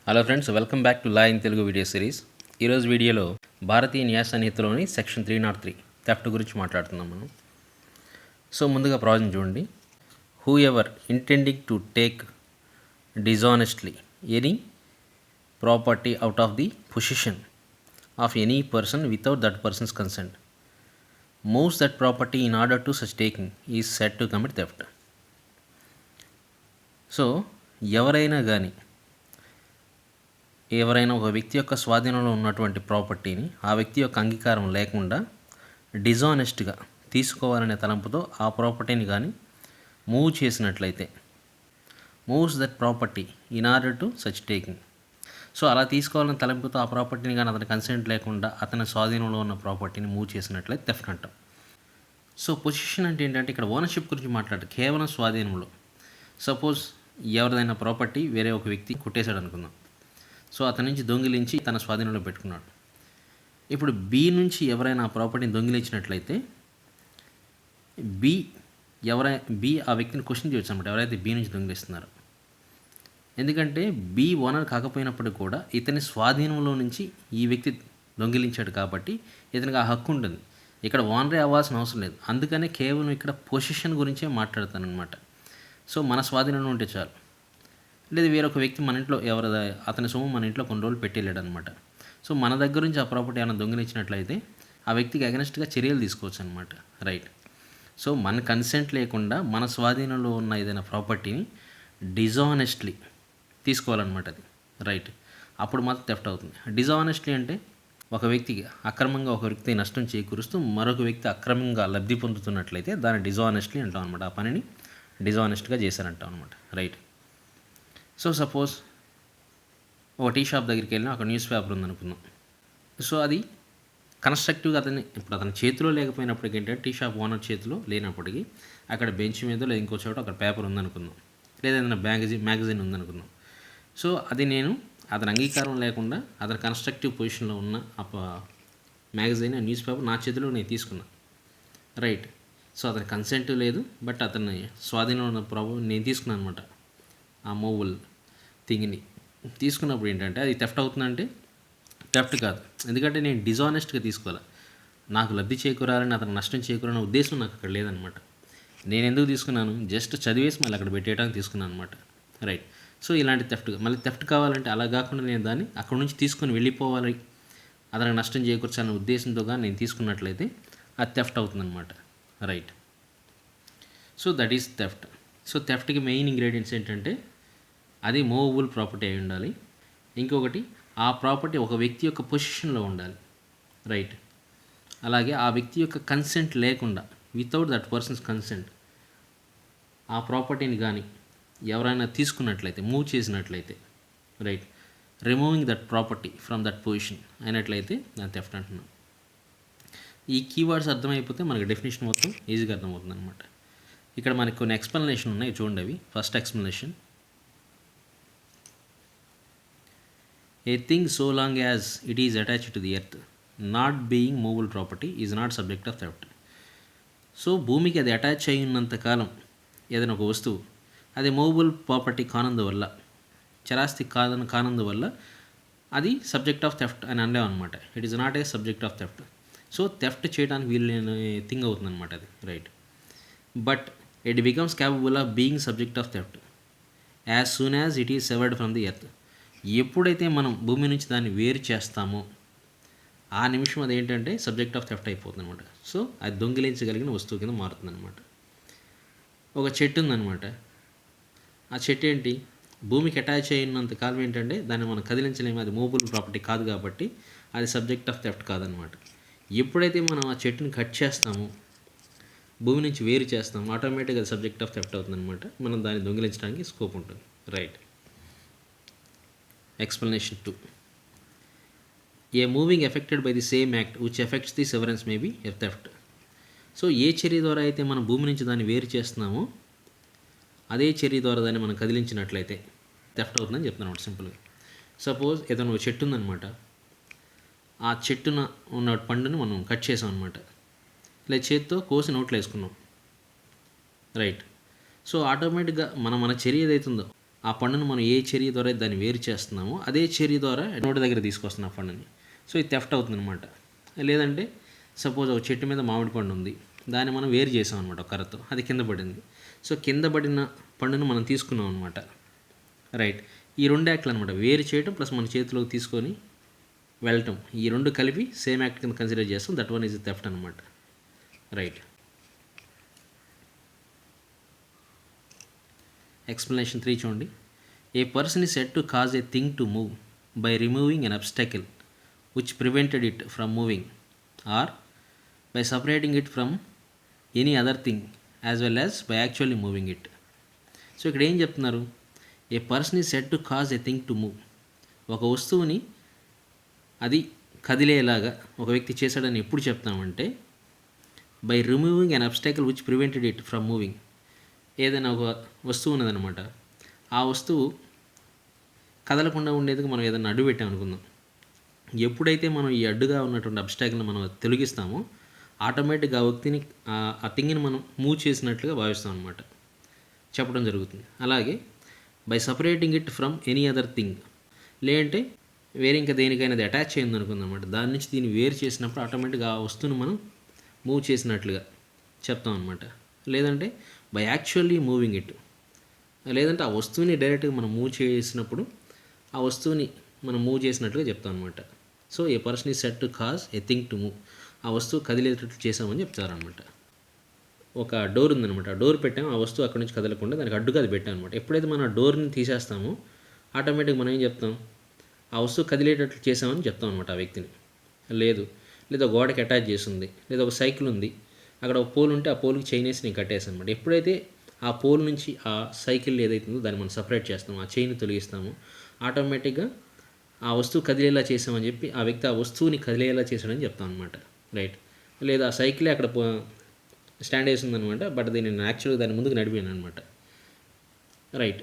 Hello friends, welcome back to law in Telugu video series. ఈరోజు వీడియోలో భారతీయ న్యాయ సంహితలోని సెక్షన్ 303 థెఫ్ట్ గురించి మాట్లాడుతున్నాం మనం. సో ముందుగా ప్రాబ్లం చూడండి. Who ever intending to take డిజానెస్ట్లీ any property out of the position of any person without that persons consent moves that property in order to such taking is said to commit theft. So ఎవరైనా ఒక వ్యక్తి యొక్క స్వాధీనంలో ఉన్నటువంటి ప్రాపర్టీని ఆ వ్యక్తి యొక్క అంగీకారం లేకుండా డిజానెస్ట్గా తీసుకోవాలనే తలంపుతో ఆ ప్రాపర్టీని కానీ మూవ్ చేసినట్లయితే moves that property in order to such taking. So అలా తీసుకోవాలనే తలంపుతో ఆ ప్రాపర్టీని కానీ అతని కన్సెంట్ లేకుండా అతని స్వాధీనంలో ఉన్న ప్రాపర్టీని మూవ్ చేసినట్లయితే థెఫ్ట్ అంటాం. సో పొజిషన్ అంటే ఏంటంటే ఇక్కడ ఓనర్షిప్ గురించి మాట్లాడదు, కేవలం స్వాధీనంలో. సపోజ్ ఎవరిదైనా ప్రాపర్టీ వేరే ఒక వ్యక్తి కొట్టేశాడు అనుకుందాం. సో అతని నుంచి దొంగిలించి తన స్వాధీనంలో పెట్టుకున్నాడు. ఇప్పుడు బి నుంచి ఎవరైనా ఆ ప్రాపర్టీని దొంగిలించినట్లయితే బి ఆ వ్యక్తిని క్వశ్చన్ చేయొచ్చు అన్నమాట, ఎవరైతే బి నుంచి దొంగిలిస్తున్నారో. ఎందుకంటే బి ఓనర్ కాకపోయినప్పుడు కూడా ఇతని స్వాధీనంలో నుంచి ఈ వ్యక్తి దొంగిలించాడు కాబట్టి ఇతనికి ఆ హక్కు ఉంటుంది. ఇక్కడ ఓనరే అవ్వాల్సిన అవసరం లేదు. అందుకనే కేవలం ఇక్కడ పొజిషన్ గురించే మాట్లాడతానమాట. సో మన స్వాధీనంలో ఉంటే చాలు. లేదు వేరొక వ్యక్తి మన ఇంట్లో అతని సొమ్ము మన ఇంట్లో కొన్ని రోజులు పెట్టేళ్ళాడు అనమాట. సో మన దగ్గర నుంచి ఆ ప్రాపర్టీ ఏమైనా దొంగిలించినట్లయితే ఆ వ్యక్తికి అగెనెస్ట్గా చర్యలు తీసుకోవచ్చు అనమాట. రైట్. సో మన కన్సెంట్ లేకుండా మన స్వాధీనంలో ఉన్న ఏదైనా ప్రాపర్టీని డిజానెస్ట్లీ తీసుకోవాలన్నమాట అది. రైట్. అప్పుడు మాత్రం థెఫ్ట్ అవుతుంది. డిజానెస్ట్లీ అంటే ఒక వ్యక్తికి అక్రమంగా ఒక వ్యక్తి నష్టం చేకూరుస్తూ మరొక వ్యక్తి అక్రమంగా లబ్ధి పొందుతున్నట్లయితే దాన్ని డిజానెస్ట్లీ అంటాం అనమాట. ఆ పనిని డిజానెస్ట్గా చేశారంటాం అనమాట. రైట్. సో సపోజ్ ఒక టీ షాప్ దగ్గరికి వెళ్ళినా అక్కడ న్యూస్ పేపర్ ఉందనుకుందాం. సో అది కన్స్ట్రక్టివ్గా ఇప్పుడు అతని చేతిలో లేకపోయినప్పటికీ ఏంటంటే టీ షాప్ ఓనర్ చేతిలో లేనప్పటికీ అక్కడ బెంచ్ మీద లేదా ఇంకో చోట అక్కడ పేపర్ ఉందనుకుందాం, లేదా ఏదైనా మ్యాగజైన్ ఉందనుకుందాం. సో అది నేను అతని అంగీకారం లేకుండా అతని కన్స్ట్రక్టివ్ పొజిషన్లో ఉన్న మ్యాగజైన్ న్యూస్ పేపర్ నా చేతిలో నేను తీసుకున్నా. రైట్. సో అతని కన్సెంట్ లేదు, బట్ అతని స్వాధీనంలో ఉన్న ప్రాబ్లం నేను తీసుకున్నాను అనమాట. ఆ మూవల్ థింగ్ని తీసుకున్నప్పుడు ఏంటంటే అది థెఫ్ట్ అవుతుందంటే థెఫ్ట్ కాదు. ఎందుకంటే నేను డిజానెస్ట్గా తీసుకోవాలి. నాకు లబ్ధి చేకూరాలని అతను నష్టం చేకూరాలనే ఉద్దేశం నాకు అక్కడ లేదనమాట. నేను ఎందుకు తీసుకున్నాను, జస్ట్ చదివేసి మళ్ళీ అక్కడ పెట్టేయడానికి తీసుకున్నాను అనమాట. రైట్. సో ఇలాంటి మళ్ళీ థెఫ్ట్ కావాలంటే అలా కాకుండా నేను దాన్ని అక్కడ నుంచి తీసుకొని వెళ్ళిపోవాలి, అతనికి నష్టం చేకూర్చాలనే ఉద్దేశంతో కానీ నేను తీసుకున్నట్లయితే అది థెఫ్ట్ అవుతుందన్నమాట. Right. So that is theft. So థెఫ్ట్కి మెయిన్ ఇంగ్రీడియంట్స్ ఏంటంటే అది మూవబుల్ ప్రాపర్టీ అయి ఉండాలి. ఇంకొకటి ఆ ప్రాపర్టీ ఒక వ్యక్తి యొక్క పొజిషన్లో ఉండాలి. రైట్. అలాగే ఆ వ్యక్తి యొక్క కన్సెంట్ లేకుండా, వితౌట్ దట్ పర్సన్స్ కన్సెంట్ ఆ ప్రాపర్టీని కానీ ఎవరైనా తీసుకున్నట్లయితే, మూవ్ చేసినట్లయితే, right, removing that property from that position అయినట్లయితే దాన్ని థెఫ్ట్ అంటున్నాం. ఈ కీవర్డ్స్ అర్థమైపోతే మనకి డెఫినేషన్ మొత్తం ఈజీగా అర్థమవుతుంది అనమాట. ఇక్కడ మనకి కొన్ని ఎక్స్ప్లెనేషన్ ఉన్నాయి, చూడండి అవి. First explanation, a thing so long as it is attached to the earth not being movable property is not subject of theft. So భూమికి అది అటాచ్ అయి ఉన్నంత కాలం ఏదైనా ఒక వస్తువు అది మూవబుల్ ప్రాపర్టీ కానందువల్ల, చరాస్తి కానందువల్ల అది సబ్జెక్ట్ ఆఫ్ థెఫ్ట్ అని అనలేమన్నమాట. It is not a subject of theft. So theft చేయడానికి వీలు లేని థింగ్ అవుతుందన్నమాట అది. Right. But it becomes capable of being subject of theft as soon as it is severed from the earth. ఎప్పుడైతే మనం భూమి నుంచి దాన్ని వేరు చేస్తామో ఆ నిమిషం అది ఏంటంటే సబ్జెక్ట్ ఆఫ్ థెఫ్ట్ అయిపోతుంది అనమాట. సో అది దొంగిలించగలిగిన వస్తువు కింద మారుతుంది అనమాట. ఒక చెట్టు ఉందన్నమాట. ఆ చెట్టు ఏంటి, భూమికి అటాచ్ అయినంత కాలం ఏంటంటే దాన్ని మనం కదిలించలేము, అది మూవబుల్ ప్రాపర్టీ కాదు కాబట్టి అది సబ్జెక్ట్ ఆఫ్ థెఫ్ట్ కాదనమాట. ఎప్పుడైతే మనం ఆ చెట్టుని కట్ చేస్తామో, భూమి నుంచి వేరు చేస్తాం, ఆటోమేటిక్గా అది సబ్జెక్ట్ ఆఫ్ థెఫ్ట్ అవుతుందన్నమాట. మనం దాన్ని దొంగిలించడానికి స్కోప్ ఉంటుంది. Right. Explanation 2, a moving effected by the same act which effects the severance may be a theft. So ఏ చర్య ద్వారా అయితే మనం భూమి నుంచి దాన్ని వేరు చేస్తున్నామో అదే చర్య ద్వారా దాన్ని మనం కదిలించినట్లయితే థెఫ్ట్ అవుతుందని చెప్తున్నాను సింపుల్గా. సపోజ్ ఏదైనా ఒక చెట్టు ఉందన్నమాట. ఆ చెట్టున ఉన్న పండుని మనం కట్ చేసాం అనమాట, ఇలా చేత్తో కోసి నోట్లో వేసుకున్నాం. రైట్. సో ఆటోమేటిక్గా మన చర్య ఏదైతుందో ఆ పన్నును మనం ఏ చర్య ద్వారా దాన్ని వేరు చేస్తున్నామో అదే చర్య ద్వారా నోటి దగ్గర తీసుకొస్తున్నాం ఆ పన్నుని. సో ఇది థెఫ్ట్ అవుతుందన్నమాట. లేదంటే సపోజ్ ఒక చెట్టు మీద మామిడి పండు ఉంది, దాన్ని మనం వేరు చేసాం అనమాట ఒక కర్రతో, అది కింద పడింది. సో కింద పడిన పండును మనం తీసుకున్నాం అనమాట. రైట్, ఈ రెండు యాక్ట్లు అనమాట, వేరు చేయటం ప్లస్ మన చేతిలోకి తీసుకొని వెళ్ళటం, ఈ రెండు కలిపి సేమ్ యాక్ట్ కింద కన్సిడర్ చేస్తాం. దట్ వన్ ఈజ్ థెఫ్ట్ అనమాట. రైట్. ఎక్స్ప్లెనేషన్ 3 చూడండి. A person is said to cause a thing to move by removing an obstacle which prevented it from moving or by separating it from any other thing as well as by actually moving it. So ఇక్కడ ఏం చెప్తున్నారు? A person is said to cause a thing to move, ఒక వస్తువుని అది కదిలేలాగా ఒక వ్యక్తి చేశాడని ఎప్పుడు చెప్తామంటే by removing an obstacle which prevented it from moving. ఏదైనా ఒక వస్తువు ఉన్నదనమాట, ఆ వస్తువు కదలకుండా ఉండేందుకు మనం ఏదైనా అడ్డు పెట్టాం అనుకుందాం. ఎప్పుడైతే మనం ఈ అడ్డుగా ఉన్నటువంటి అబ్స్టాకిల్ని మనం తొలగిస్తామో ఆటోమేటిక్గా ఆ వ్యక్తిని ఆ థింగ్ని మనం మూవ్ చేసినట్లుగా భావిస్తాం అనమాట, చెప్పడం జరుగుతుంది. అలాగే by separating it from any other thing, లేదంటే వేరే ఇంకా దేనికైనా అది అటాచ్ అయింది అనుకుందాం అనమాట, దాని నుంచి దీన్ని వేరు చేసినప్పుడు ఆటోమేటిక్గా ఆ వస్తువుని మనం మూవ్ చేసినట్లుగా చెప్తాం అనమాట. లేదంటే బై యాక్చువల్లీ మూవింగ్ ఇట్, లేదంటే ఆ వస్తువుని డైరెక్ట్గా మనం మూవ్ చేసినప్పుడు ఆ వస్తువుని మనం మూవ్ చేసినట్లుగా చెప్తాం అనమాట. So A person is said to cause a thing to move, ఆ వస్తువు కదిలేటట్లు చేసామని చెప్తారనమాట. ఒక డోర్ ఉందనమాట, ఆ డోర్ పెట్టాము, ఆ వస్తువు అక్కడి నుంచి కదలకుండా దానికి అడ్డుగా అది పెట్టాం అనమాట. ఎప్పుడైతే మనం ఆ డోర్ని తీసేస్తామో ఆటోమేటిక్గా మనం ఏం చెప్తాం, ఆ వస్తువు కదిలేటట్లు చేసామని చెప్తాం అనమాట ఆ వ్యక్తిని. లేదా గోడకి అటాచ్ చేసింది, లేదా ఒక సైకిల్ ఉంది, అక్కడ ఒక పోల్ ఉంటే ఆ పోల్కి చైన్ వేసి నేను కట్టేసాను అనమాట. ఎప్పుడైతే ఆ పోల్ నుంచి ఆ సైకిల్ ఏదైతుందో దాన్ని మనం సపరేట్ చేస్తాము, ఆ చైన్ తొలగిస్తాము, ఆటోమేటిక్గా ఆ వస్తువు కదిలేలా చేసామని చెప్పి ఆ వ్యక్తి ఆ వస్తువుని కదిలేలా చేశాడని చెప్తాం అనమాట. రైట్. లేదా ఆ సైకిలే అక్కడ స్టాండ్ వేసి ఉందనమాట, బట్ నేను యాక్చువల్గా దాని ముందుకు నడిపాను అనమాట. రైట్.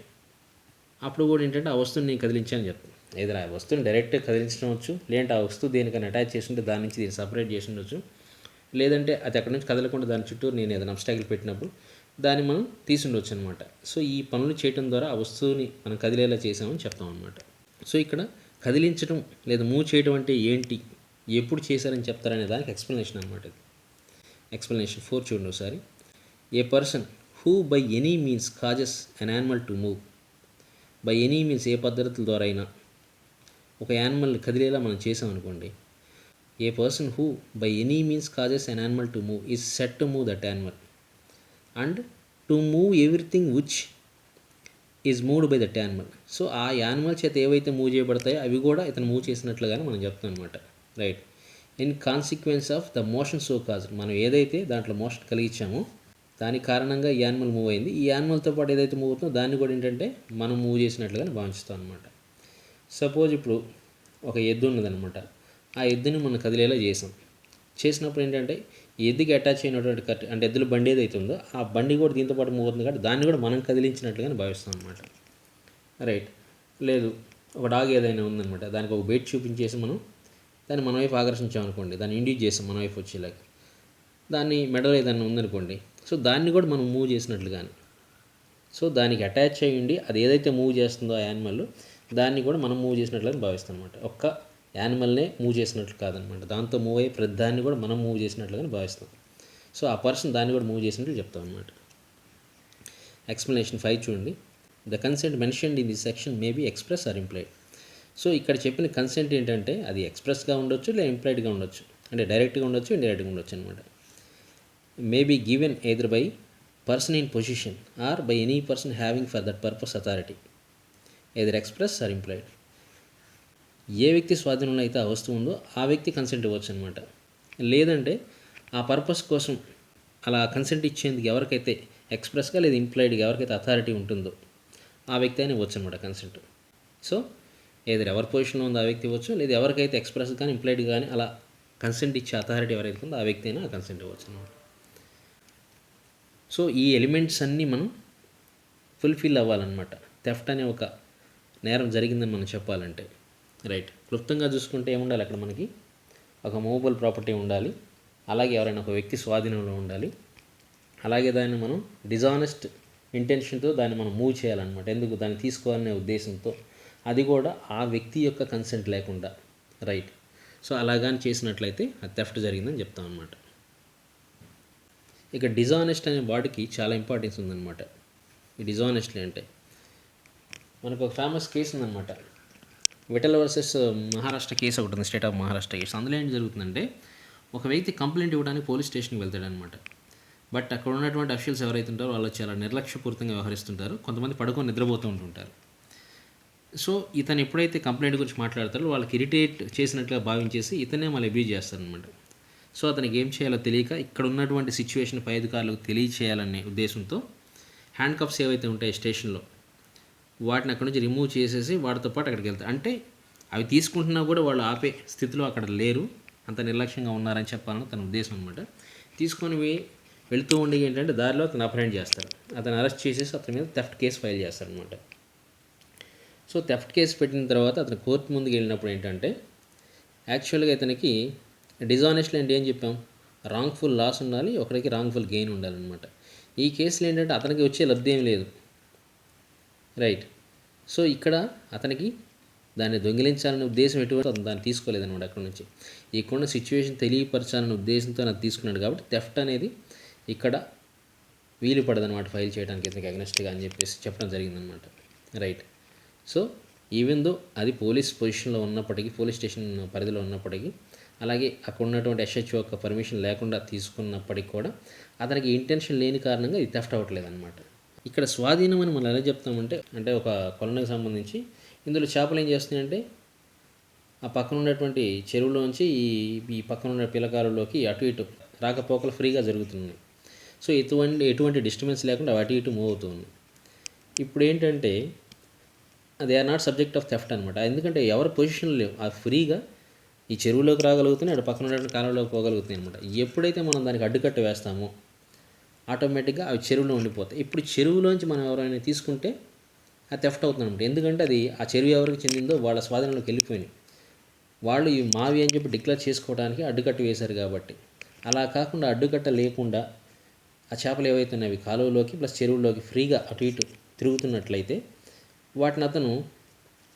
అప్పుడు కూడా ఏంటంటే ఆ వస్తువుని నేను కదిలించాను చెప్తాను. ఏదైనా ఆ వస్తువుని డైరెక్ట్గా కదిలించవచ్చు, లేదంటే ఆ వస్తువు దేనికైనా అటాచ్ చేసి ఉంటే దాని నుంచి దీన్ని సపరేట్ చేసి ఉండొచ్చు, లేదంటే అది అక్కడి నుంచి కదలకుండా దాని చుట్టూ నేను ఏదైనా అబ్స్టాకిల్ పెట్టినప్పుడు దాన్ని మనం తీసుండొచ్చు అనమాట. సో ఈ పనులు చేయడం ద్వారా ఆ వస్తువుని మనం కదిలేలా చేసామని చెప్తాం అనమాట. సో ఇక్కడ కదిలించడం లేదా మూవ్ చేయడం అంటే ఏంటి, ఎప్పుడు చేశారని చెప్తారనే దానికి ఎక్స్ప్లెనేషన్ అనమాట. ఇది ఎక్స్ప్లెనేషన్ 4 చూడండి ఒకసారి. A person who by any means causes an animal to move, by any means ఏ పద్ధతుల ద్వారా అయినా ఒక యానిమల్ని కదిలేలా మనం చేసామనుకోండి. A person who by any means causes an animal to move is said to move that animal and to move everything which is moved by that animal. So ఆ యానిమల్ చేత ఏవైతే మూవ్ చేయబడతాయో అవి కూడా ఇతను మూవ్ చేసినట్లుగానే మనం చెప్తాం అనమాట. Right. In consequence of the motion so cause, మనం ఏదైతే దాంట్లో మోషన్ కలిగించామో దాని కారణంగా ఈ యానిమల్ మూవ్ అయింది, ఈ యానిమల్తో పాటు ఏదైతే మూవ్ అవుతుందో దాన్ని కూడా ఏంటంటే మనం మూవ్ చేసినట్లుగానే భావిస్తాం అనమాట. సపోజ్ ఇప్పుడు ఒక ఎద్దు ఉన్నదనమాట, ఆ ఎద్దుని మనం కదిలేలా చేసినప్పుడు ఏంటంటే ఎద్దుకి అటాచ్ అయినటువంటి అంటే ఎద్దుల బండి ఏదైతే ఉందో ఆ బండి కూడా దీంతో పాటు మూవ్ అవుతుంది కాబట్టి దాన్ని కూడా మనం కదిలించినట్లుగానే భావిస్తాం అనమాట. రైట్. లేదు ఒక డాగ్ ఏదైనా ఉందనమాట, దానికి ఒక బెయిట్ చూపించేసి మనం దాన్ని మన వైపు ఆకర్షించామనుకోండి, దాన్ని ఇండ్యూస్ చేస్తాం మన వైపు వచ్చేలాగా, దాన్ని మెడలో ఏదైనా ఉందనుకోండి, సో దాన్ని కూడా మనం మూవ్ చేసినట్లుగానే. సో దానికి అటాచ్ అయ్యిండి అది ఏదైతే మూవ్ చేస్తుందో ఆ యానిమల్ దాన్ని కూడా మనం మూవ్ చేసినట్లుగా భావిస్తాం అనమాట. ఒక్క యానిమల్నే మూవ్ చేసినట్లు కాదనమాట, దాంతో మూవ్ అయ్యే ప్రతి దాన్ని కూడా మనం మూవ్ చేసినట్లుగా భావిస్తాం. సో ఆ పర్సన్ దాన్ని కూడా మూవ్ చేసినట్లు చెప్తాం అనమాట. ఎక్స్ప్లెనేషన్ 5 చూడండి. The consent mentioned in this section may be express or implied. So ఇక్కడ చెప్పిన కన్సెంట్ ఏంటంటే అది ఎక్స్ప్రెస్గా ఉండొచ్చు లేదా ఇంప్లైడ్గా ఉండొచ్చు, అంటే డైరెక్ట్గా ఉండొచ్చు ఇండైరెక్ట్గా ఉండొచ్చు అనమాట. May be given either by person in possession or by any person having for that purpose authority, either express or implied. ఏ వ్యక్తి స్వాధీనంలో అయితే ఆ వస్తువు ఉందో ఆ వ్యక్తి కన్సెంట్ ఇవ్వచ్చు అనమాట, లేదంటే ఆ పర్పస్ కోసం అలా కన్సెంట్ ఇచ్చేందుకు ఎవరికైతే ఎక్స్ప్రెస్గా లేదా ఇంప్లైడ్గా ఎవరికైతే అథారిటీ ఉంటుందో ఆ వ్యక్తి అయినా ఇవ్వచ్చు అనమాట కన్సెంట్. సో ఏదైనా ఎవరి పొజిషన్లో ఉందో ఆ వ్యక్తి ఇవ్వచ్చు, లేదా ఎవరికైతే ఎక్స్ప్రెస్ కానీ ఇంప్లైడ్ కానీ అలా కన్సెంట్ ఇచ్చే అథారిటీ ఎవరైతే ఉందో ఆ వ్యక్తి అయినా కన్సెంట్ ఇవ్వచ్చు అనమాట. సో ఈ ఎలిమెంట్స్ అన్నీ మనం ఫుల్ఫిల్ అవ్వాలన్నమాట థెఫ్ట్ అనే ఒక నేరం జరిగిందని మనం చెప్పాలంటే. రైట్. క్లుప్తంగా చూసుకుంటే ఏముండాలి అక్కడ మనకి, ఒక మూవబుల్ ప్రాపర్టీ ఉండాలి, అలాగే ఎవరైనా ఒక వ్యక్తి స్వాధీనంలో ఉండాలి, అలాగే దాన్ని మనం డిజానెస్ట్ ఇంటెన్షన్తో దాన్ని మనం మూవ్ చేయాలన్నమాట. ఎందుకు దాన్ని తీసుకోవాలనే ఉద్దేశంతో, అది కూడా ఆ వ్యక్తి యొక్క కన్సెంట్ లేకుండా, రైట్. సో అలాగని చేసినట్లయితే అది థెఫ్ట్ జరిగిందని చెప్తాం అనమాట. ఇక డిజానెస్ట్ అనే వాడికి చాలా ఇంపార్టెన్స్ ఉందన్నమాట. ఈ డిజానెస్ట్లీ అంటే మనకు ఒక ఫేమస్ కేసు ఉందన్నమాట, విఠల్ వర్సెస్ మహారాష్ట్ర కేసు ఒకటి ఉంది, స్టేట్ ఆఫ్ మహారాష్ట్ర కేసు. అందులో ఏం జరుగుతుందంటే, ఒక వ్యక్తి కంప్లైంట్ ఇవ్వడానికి పోలీస్ స్టేషన్కి వెళ్తాడనమాట. బట్ అక్కడ ఉన్నటువంటి అఫీషియల్స్ ఎవరైతే ఉంటారో వాళ్ళు చాలా నిర్లక్ష్యపూరితంగా వ్యవహరిస్తుంటారు. కొంతమంది పడుకొని నిద్రపోతూ ఉంటుంటారు. సో ఇతను ఎప్పుడైతే కంప్లైంట్ గురించి మాట్లాడతారో వాళ్ళకి ఇరిటేట్ చేసినట్లుగా భావించేసి ఇతనే మళ్ళీ అబ్యూజ్ చేస్తారనమాట. సో అతనికి ఏం చేయాలో తెలియక ఇక్కడ ఉన్నటువంటి సిచ్యువేషన్ పై అధికారులకు తెలియచేయాలనే ఉద్దేశంతో హ్యాండ్ కప్స్ ఏవైతే ఉంటాయి స్టేషన్లో, వాటిని అక్కడ నుంచి రిమూవ్ చేసేసి వాటితో పాటు అక్కడికి వెళ్తారు. అంటే అవి తీసుకుంటున్నా కూడా వాళ్ళు ఆపే స్థితిలో అక్కడ లేరు, అంత నిర్లక్ష్యంగా ఉన్నారని చెప్పాలని తన ఉద్దేశం అనమాట. తీసుకొని వెళుతూ ఉండి ఏంటంటే దారిలో అతను అప్రహెండ్ చేస్తారు. అతను అరెస్ట్ చేసేసి అతని మీద థెఫ్ట్ కేసు ఫైల్ చేస్తారనమాట. సో థెఫ్ట్ కేసు పెట్టిన తర్వాత అతను కోర్టు ముందుకు వెళ్ళినప్పుడు ఏంటంటే, యాక్చువల్గా ఇతనికి డిజానెస్ట్లీ అంటే ఏం చెప్పాం, రాంగ్ఫుల్ లాస్ ఉండాలి, ఒకరికి రాంగ్ఫుల్ గెయిన్ ఉండాలన్నమాట. ఈ కేసులో ఏంటంటే అతనికి వచ్చే లబ్ధి ఏం లేదు, రైట్. సో ఇక్కడ అతనికి దాన్ని దొంగిలించాలనే ఉద్దేశం ఎటువంటి అతను దాన్ని తీసుకోలేదన్నమాట. అక్కడ నుంచి ఇక్కడున్న సిచ్యువేషన్ తెలియపరచాలనే ఉద్దేశంతో నాకు తీసుకున్నాడు కాబట్టి థెఫ్ట్ అనేది ఇక్కడ వీలు పడదనమాట ఫైల్ చేయడానికి ఇతనికి అగ్నెస్ట్గా అని చెప్పేసి చెప్పడం జరిగిందనమాట, రైట్. సో ఈవెన్ దో అది పోలీస్ పొజిషన్లో ఉన్నప్పటికీ, పోలీస్ స్టేషన్ పరిధిలో ఉన్నప్పటికీ, అలాగే అక్కడ ఉన్నటువంటి ఎస్హెచ్ఓ యొక్క పర్మిషన్ లేకుండా తీసుకున్నప్పటికీ కూడా అతనికి ఇంటెన్షన్ లేని కారణంగా ఇది థెఫ్ట్ అవ్వట్లేదు అనమాట. ఇక్కడ స్వాధీనం అని మనం ఎలా చెప్తామంటే, అంటే ఒక కొలనుకి సంబంధించి ఇందులో చేపలు ఏం చేస్తున్నాయంటే ఆ పక్కన ఉన్నటువంటి చెరువులోంచి ఈ పక్కన ఉన్న పిల్లకారులోకి అటు ఇటు రాకపోకలు ఫ్రీగా జరుగుతున్నాయి. సో ఎటువంటి డిస్టర్బెన్స్ లేకుండా అటు ఇటు మూవ్ అవుతుంది. ఇప్పుడు ఏంటంటే they are not subject of theft అనమాట. ఎందుకంటే ఎవరి పొజిషన్లో లేవు, ఆ ఫ్రీగా ఈ చెరువులోకి రాగలుగుతున్నాయి, అటు పక్కన ఉన్నటువంటి కాలంలోకి పోగలుగుతున్నాయి అనమాట. ఎప్పుడైతే మనం దానికి అడ్డుకట్ట వేస్తామో ఆటోమేటిక్గా అవి చెరువులో ఉండిపోతాయి. ఇప్పుడు చెరువులోంచి మనం ఎవరైనా తీసుకుంటే అది థెఫ్ట్ అవుతుంది అనమాట. ఎందుకంటే అది ఆ చెరువు ఎవరికి చెందిందో వాళ్ళ స్వాధీనంలోకి వెళ్ళిపోయినాయి, వాళ్ళు ఇవి మావి అని చెప్పి డిక్లేర్ చేసుకోవడానికి అడ్డుకట్ట వేశారు కాబట్టి. అలా కాకుండా అడ్డుకట్ట లేకుండా ఆ చేపలు ఏవైతే ఉన్నాయో కాలువలోకి ప్లస్ చెరువులోకి ఫ్రీగా అటు ఇటు తిరుగుతున్నట్లయితే వాటిని అతను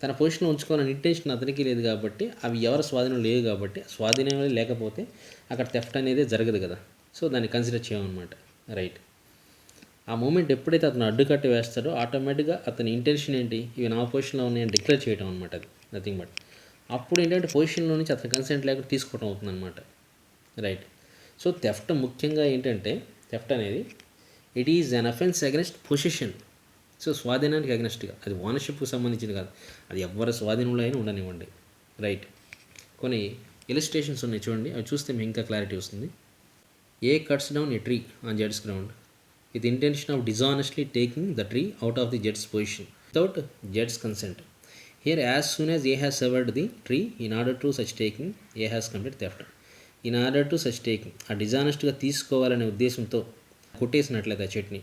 తన పొజిషన్లో ఉంచుకోవాలని ఇంటెన్షన్ అతనికి లేదు కాబట్టి, అవి ఎవరి స్వాధీనం లేవు కాబట్టి, స్వాధీనం లేకపోతే అక్కడ థెఫ్ట్ అనేది జరగదు కదా. సో దాన్ని కన్సిడర్ చేయమన్నమాట, రైట్. ఆ మూమెంట్ ఎప్పుడైతే అతను అడ్డుకట్ట వేస్తాడో ఆటోమేటిక్గా అతని ఇంటెన్షన్ ఏంటి, ఇవి నా పొజిషన్లో ఉన్నాయని డిక్లేర్ చేయడం అనమాట. అది నథింగ్ బట్ అప్పుడు ఏంటంటే పొజిషన్లో నుంచి అతని కన్సెంట్ లేకుండా తీసుకోవడం అవుతుంది అనమాట, రైట్. సో థెఫ్ట్ ముఖ్యంగా ఏంటంటే, థెఫ్ట్ అనేది it is an offence against possession. So స్వాధీనానికి అగెన్స్ట్గా, అది ఓనర్షిప్కి సంబంధించింది కాదు, అది ఎవరి స్వాధీనంలో అయినా ఉండనివ్వండి, రైట్. కొన్ని ఇలిస్ట్రేషన్స్ ఉన్నాయి చూడండి, అవి చూస్తే మీకు ఇంకా క్లారిటీ వస్తుంది. ఏ cuts down A tree on జడ్స్ ground with intention of dishonestly taking the tree out of the జడ్స్ position without జడ్స్ consent. Here as soon as a has సెవర్డ్ the tree in order to such taking a has complete theft. In order to such taking, ఆ డిజానెస్ట్గా తీసుకోవాలనే ఉద్దేశంతో కొట్టేసినట్లయితే ఆ చెట్టుని,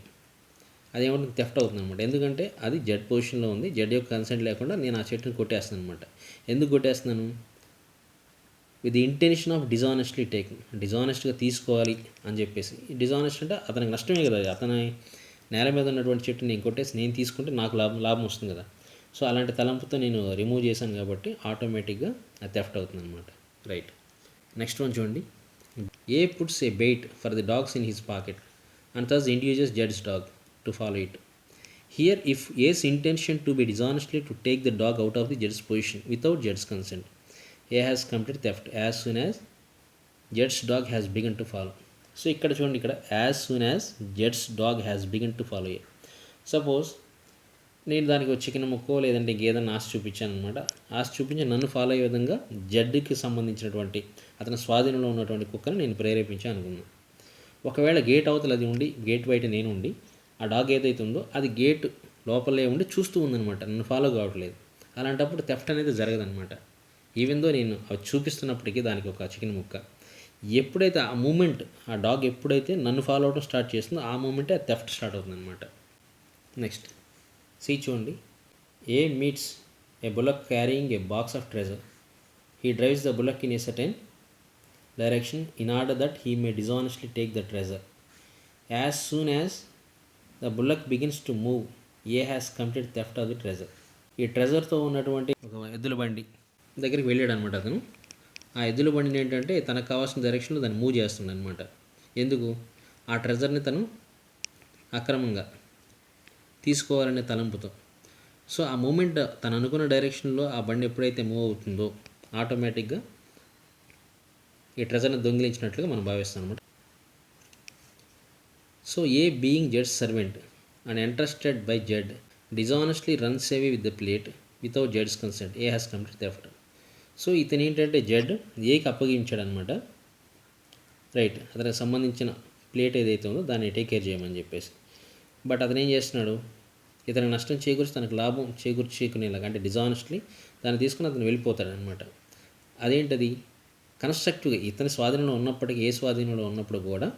అదేమంటే theft అవుతుంది అనమాట. ఎందుకంటే అది జడ్ పొజిషన్లో ఉంది, జడ్ యొక్క కన్సెంట్ లేకుండా నేను ఆ చెట్టుని కొట్టేస్తాను అనమాట. ఎందుకు కొట్టేస్తున్నాను, with intention of dishonestly taking, డిజానెస్ట్గా తీసుకోవాలి అని చెప్పేసి. డిజానెస్ట్ అంటే అతనికి నష్టమే కదా, అతని నేల మీద ఉన్నటువంటి చెట్టు నేను కొట్టేసి నేను తీసుకుంటే నాకు లాభం వస్తుంది కదా. సో అలాంటి తలంపుతో నేను రిమూవ్ చేశాను కాబట్టి ఆటోమేటిక్గా అది థెఫ్ట్ అవుతుంది అనమాట, రైట్. నెక్స్ట్ వన్ చూడండి. A puts a bait for the dogs in his pocket and thus induces Jed's dog to follow it. Here, if A's intention to be dishonestly to take the dog out of the Jed's position without Jed's consent, A has committed theft as soon as Jed's dog has begun to follow. So ఇక్కడ చూడండి, ఇక్కడ as soon as zeds dog has began to follow A. Suppose నేను దానికి ఒక chicken ముక్కో లేదంటే ఇంకేదైనా ఆశ చూపించాను అనమాట. ఆశ చూపించి నన్ను ఫాలో అయ్యే విధంగా జడ్కి సంబంధించినటువంటి అతని స్వాధీనంలో ఉన్నటువంటి కుక్కని నేను ప్రేరేపించాను అనుకున్నాను. ఒకవేళ గేట్ అవతల అది ఉండి, గేట్ బయట నేను ఉండి, ఆ డాగ్ ఏదైతే ఉందో అది గేట్ లోపలే ఉండి చూస్తూ ఉందనమాట, నన్ను ఫాలో కావట్లేదు. అలాంటప్పుడు థెఫ్ట్ అనేది జరగదనమాట. ఈవెన్ దో నేను అవి చూపిస్తున్నప్పటికీ దానికి ఒక చికెన్ ముక్క, ఎప్పుడైతే ఆ మూమెంట్, ఆ డాగ్ ఎప్పుడైతే నన్ను ఫాలో అవడం స్టార్ట్ చేస్తుందో ఆ మూమెంటే ఆ థెఫ్ట్ స్టార్ట్ అవుతుందన్నమాట. నెక్స్ట్ సి చూడండి. A meets a bullock carrying a box of treasure. He drives the bullock in a certain direction in order that he may dishonestly take the treasure. As soon as the bullock begins to move. A has complete theft of the treasure. ఈ ట్రెజర్తో ఉన్నటువంటి ఒక ఎద్దుల బండి దగ్గరికి వెళ్ళాడు అనమాట అతను. ఆ ఎద్దుల బండిని ఏంటంటే తనకు కావాల్సిన డైరెక్షన్లో దాన్ని మూవ్ చేస్తుండ అనమాట. ఎందుకు? ఆ ట్రెజర్ని తను అక్రమంగా తీసుకోవాలనే తలంపుతో. సో ఆ మూమెంట్ తను అనుకున్న డైరెక్షన్లో ఆ బండి ఎప్పుడైతే మూవ్ అవుతుందో ఆటోమేటిక్గా ఈ ట్రెజర్ని దొంగిలించినట్లుగా మనం భావిస్తాం అనమాట. So A being zeds servant and entrusted by Z డిజానెస్ట్లీ runs away with the plate without zeds consent. A has complete theft. So ఇతను ఏంటంటే జెడ్ ఏకి అప్పగించాడు అనమాట. రైట్, అతనికి సంబంధించిన ప్లేట్ ఏదైతే ఉందో దాన్ని టేక్ కేర్ చేయమని చెప్పేసి. బట్ అతను ఏం చేస్తున్నాడు? ఇతనికి నష్టం చేకూర్చి తనకు లాభం చేకూర్చేకునేలాగా, అంటే డిజానెస్ట్లీ దాన్ని తీసుకుని అతను వెళ్ళిపోతాడు అనమాట. అదేంటది? కన్స్ట్రక్టివ్గా ఇతని స్వాధీనంలో ఉన్నప్పటికీ, ఏ స్వాధీనంలో ఉన్నప్పుడు కూడా,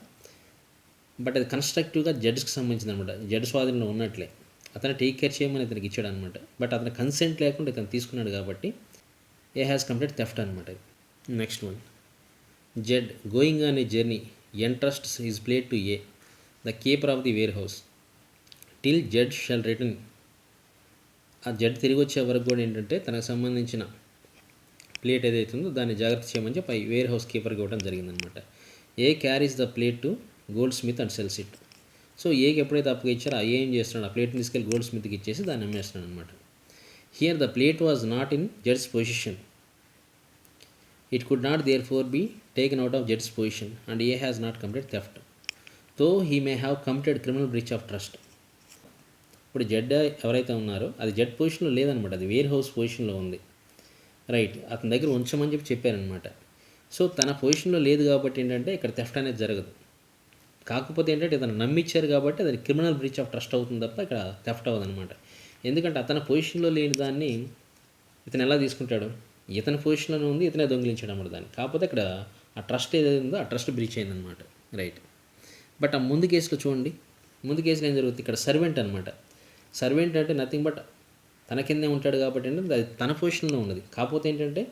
బట్ అది కన్స్ట్రక్టివ్గా జడ్జ్కి సంబంధించింది అనమాట. జడ్ స్వాధీనంలో ఉన్నట్లే అతను టేక్ కేర్ చేయమని ఇతనికి ఇచ్చాడు అనమాట. బట్ అతను కన్సెంట్ లేకుండా ఇతను తీసుకున్నాడు కాబట్టి ఏ హ్యాస్ కంప్లీట్ థెఫ్ట్ అనమాట. Next one, Z going on a journey entrusts his plate to A the keeper of the warehouse till Z shall return. ఆ జెడ్ తిరిగి వచ్చే వరకు కూడా ఏంటంటే తనకు సంబంధించిన ప్లేట్ ఏదైతే ఉందో దాన్ని జాగ్రత్త చేయమని చెప్పి వేర్ హౌస్ కీపర్కి ఇవ్వడం జరిగిందనమాట. A carries the plate to goldsmith and sells it. So ఏకి ఎప్పుడైతే అప్పుగా ఇచ్చారో ఆ ఏం చేస్తున్నాడు? ఆ ప్లేట్ని తీసుకెళ్ళి గోల్డ్ స్మిత్కి ఇచ్చేసి దాన్ని అమ్మేస్తున్నాడు అనమాట. Here the plate was not in జెడ్స్ position. It could not there four be taken out of zeds possession and A has not complete theft తో he may have committed criminal breach of trust. ఇప్పుడు Z ఎవరైతే ఉన్నారో అది Z పొజిషన్లో లేదనమాట, అది wear house పొజిషన్లో ఉంది. రైట్, అతని దగ్గర ఉంచమని చెప్పారనమాట. సో తన పొజిషన్లో లేదు కాబట్టి ఏంటంటే ఇక్కడ థెఫ్ట్ అనేది జరగదు. కాకపోతే ఏంటంటే ఇతను నమ్మిచ్చారు కాబట్టి అది క్రిమినల్ బ్రీచ్ ఆఫ్ ట్రస్ట్ అవుతుంది తప్ప ఇక్కడ థెఫ్ట్ అవ్వదనమాట. ఎందుకంటే అతని పొజిషన్లో లేని దాన్ని ఇతను ఎలా తీసుకుంటాడు? ఇతని పొజిషన్లోనే ఉంది, ఇతనే దొంగిలించాడు అన్నమాట దాన్ని. కాకపోతే ఇక్కడ ఆ ట్రస్ట్ ఏదైతే ఉందో ఆ ట్రస్ట్ బ్రీచ్ అయిందనమాట. రైట్, బట్ ఆ ముందు కేసులో చూడండి, ముందు కేసులో ఏం జరుగుతుంది? ఇక్కడ సర్వెంట్ అనమాట. సర్వెంట్ అంటే నథింగ్ బట్ తన కిందే ఉంటాడు కాబట్టి ఏంటంటే అది తన పొజిషన్లో ఉన్నది. కాకపోతే ఏంటంటే